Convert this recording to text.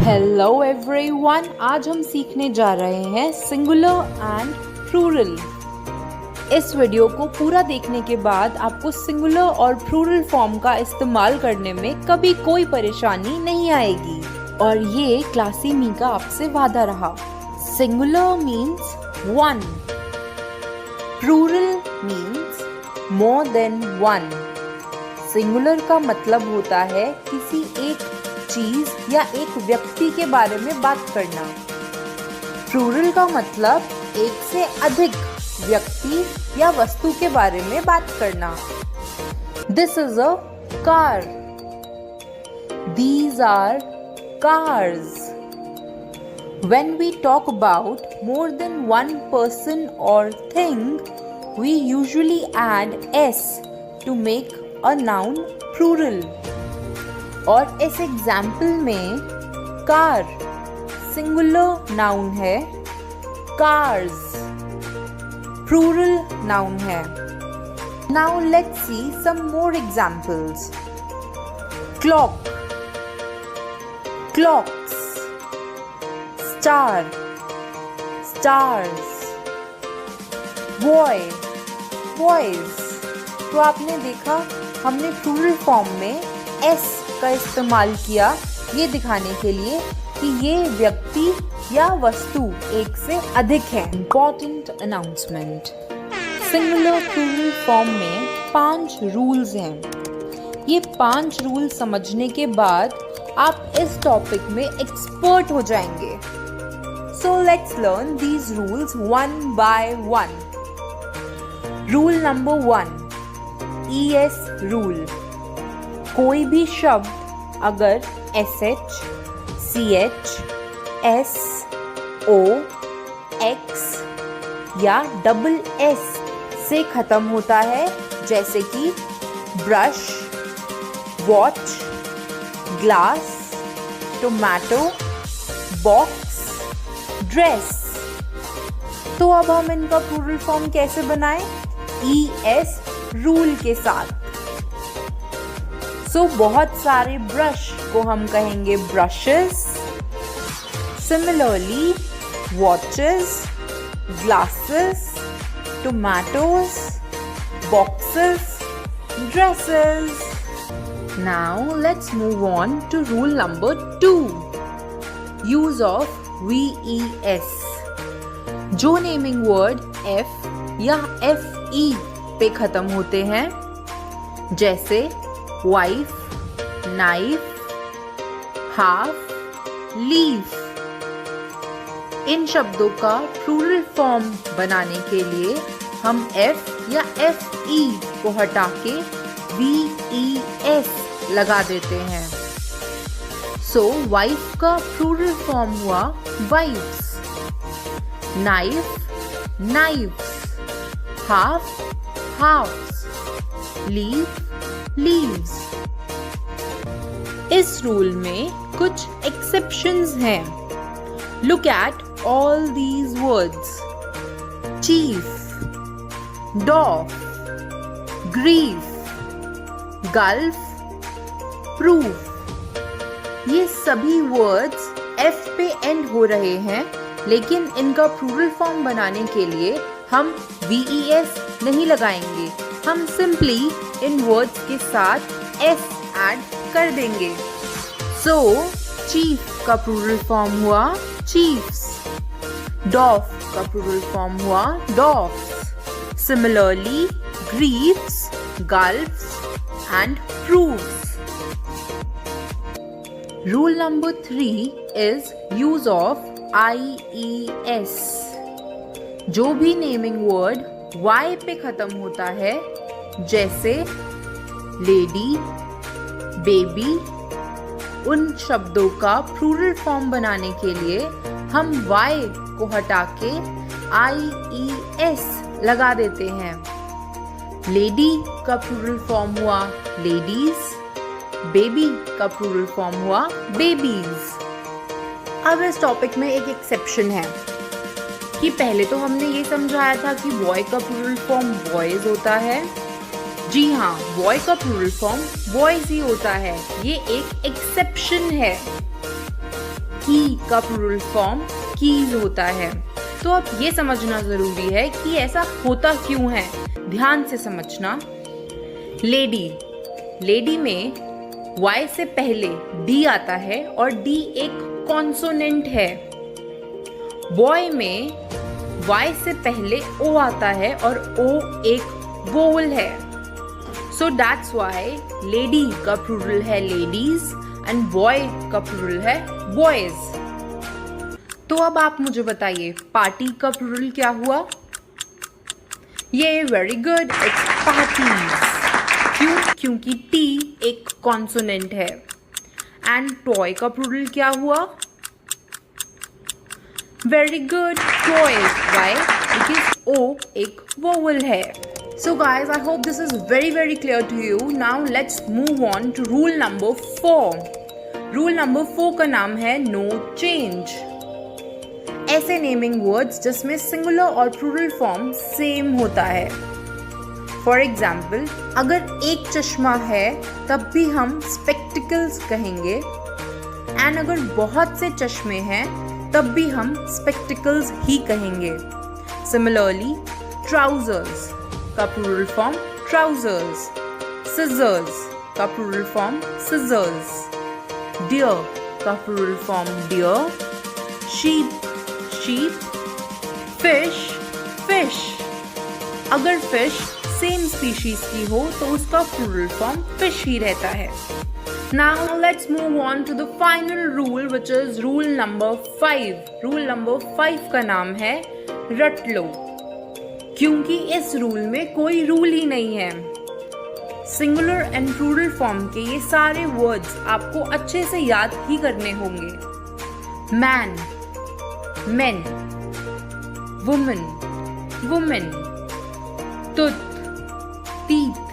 Hello everyone, आज हम सीखने जा रहे हैं सिंगुलर एंड प्लूरल। इस वीडियो को पूरा देखने के बाद आपको सिंगुलर और प्लूरल फॉर्म का इस्तेमाल करने में कभी कोई परेशानी नहीं आएगी और ये क्लासी मी का आपसे वादा रहा। Singular means one, plural means more than one. Singular का मतलब होता है किसी एक चीज या एक व्यक्ति के बारे में बात करना। प्लूरल का मतलब एक से अधिक व्यक्ति या वस्तु के बारे में बात करना। This is a car, these are cars. When we talk about more than one person or thing, we usually add s to make a noun plural. और इस एग्जाम्पल में कार सिंगुलर नाउन है, कार्स प्लूरल नाउन है। Now let's see some more examples. Clock, clocks, star, stars, boy, boys. तो आपने देखा हमने plural form में एस का इस्तेमाल किया ये दिखाने के लिए कि ये व्यक्ति या वस्तु एक से अधिक है। Important announcement, singular plural form में 5 रूल्स हैं। ये 5 रूल समझने के बाद आप इस टॉपिक में एक्सपर्ट हो जाएंगे। So let's learn these rules one by one. Rule number 1, ES rule. कोई भी शब्द अगर SH, CH, S, O, X या डबल S से खत्म होता है, जैसे कि brush, watch, glass, tomato, box, dress, तो अब हम इनका प्लूरल फॉर्म कैसे बनाएं? ES रूल के साथ। सो बहुत सारे ब्रश को हम कहेंगे brushes. Similarly watches, glasses, tomatoes, boxes, dresses. Now let's move on to rule number 2, use of VES। जो नेमिंग वर्ड F या FE पे खत्म होते हैं, जैसे वाइफ, नाइफ, हाफ, लीफ, इन शब्दों का प्लूरल फॉर्म बनाने के लिए हम F या FE को हटा के VES लगा देते हैं। सो वाइफ का प्लूरल फॉर्म हुआ wifes, knife, knifes, half, halfs, leaf, leaves. इस रूल में कुछ एक्सेप्शंस हैं। Look at all these words: chief, dwarf, grief, gulf, proof. ये सभी वर्ड्स F पे एंड हो रहे हैं, लेकिन इनका प्लूरल फॉर्म बनाने के लिए हम VES नहीं लगाएंगे। हम सिंपली इन वर्ड्स के साथ S ऐड कर देंगे। सो चीफ का प्लूरल फॉर्म हुआ चीफ्स, डॉफ का प्लूरल फॉर्म हुआ dwarfs. Similarly griefs, gulfs and proofs. Rule number 3 is use of IES। जो भी नेमिंग वर्ड Y पे खत्म होता है, जैसे लेडी, बेबी, उन शब्दों का प्लूरल फॉर्म बनाने के लिए हम Y को हटा के IES लगा देते हैं। लेडी का प्लूरल फॉर्म हुआ लेडीज, बेबी का प्लूरल फॉर्म हुआ बेबीज। अब इस टॉपिक में एक एक्सेप्शन है कि पहले तो हमने ये समझाया था कि बॉय का प्लूरल फॉर्म बॉयज होता है। जी हाँ, बॉय का प्लूरल फॉर्म बॉयज ही होता है, ये एक एक्सेप्शन है। की का प्लूरल फॉर्म कीज होता है। तो अब ये समझना जरूरी है कि ऐसा होता क्यों है, ध्यान से समझना। लेडी, लेडी में Y से पहले D आता है और D एक कॉन्सोनेंट है। बॉय में Y से पहले O आता है और O एक वोवल है। सो दैट्स वाई लेडी का प्लूरल है लेडीज एंड बॉय का प्लूरल है बॉयज। तो अब आप मुझे बताइए पार्टी का प्लूरल क्या हुआ? ये वेरी गुड, इट्स पार्टीज। क्यों? क्योंकि T एक कॉन्सोनेंट है। एंड टॉय का प्लूरल क्या हुआ? Very good, toys. Why? Because O एक वोवल है। So guys, I hope this is very clear to you. Now let's move on to rule number 4. Rule number 4 का नाम है no change. ऐसे naming words जिसमें singular और plural form same होता है। फॉर एग्जाम्पल, अगर एक चश्मा है तब भी हम स्पेक्टिकल्स कहेंगे, एंड अगर बहुत से चश्मे हैं तब भी हम स्पेक्टिकल्स ही कहेंगे। सिमिलरली, ट्राउजर्स का प्लूरल फॉर्म ट्राउजर्स, सिजर्स का प्लूरल फॉर्म सिजर्स, डियर का plural form deer, sheep sheep, fish fish. अगर फिश सेम स्पीशीज की हो तो उसका प्लूरल फॉर्म फिश ही रहता है। Now let's move on to the final rule which is rule number 5। Rule number 5 का नाम है रट लो, क्योंकि इस रूल में कोई रूल ही नहीं है। सिंगुलर एंड प्लूरल फॉर्म के ये सारे वर्ड्स आपको अच्छे से याद ही करने होंगे। Man, main, woman, women, tooth, teeth,